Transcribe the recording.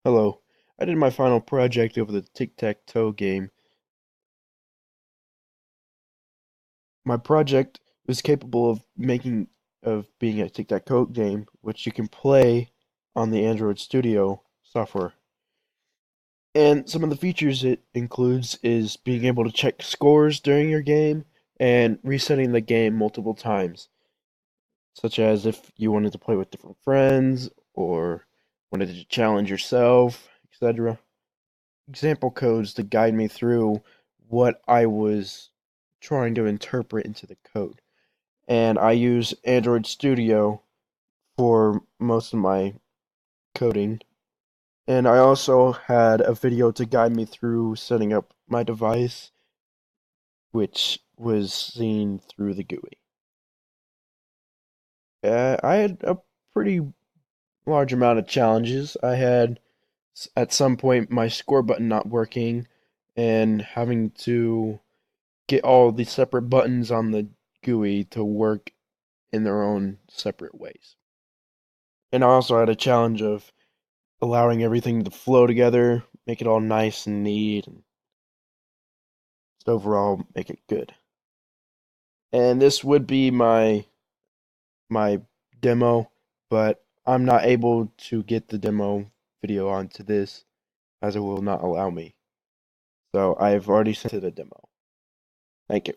Hello. I did my final project over the tic-tac-toe game. My project was capable of being a tic-tac-toe game, which you can play on the Android Studio software. And some of the features it includes is being able to check scores during your game and resetting the game multiple times, such as if you wanted to play with different friends or wanted to challenge yourself, etc. Example codes to guide me through what I was trying to interpret into the code. And I use Android Studio for most of my coding. And I also had a video to guide me through setting up my device, which was seen through the GUI. I had a pretty large amount of challenges. I had at some point my score button not working and having to get all the separate buttons on the GUI to work in their own separate ways. And I also had a challenge of allowing everything to flow together, make it all nice and neat, and just overall make it good. And this would be my demo, but I'm not able to get the demo video onto this as it will not allow me. So I've already sent it a demo. Thank you.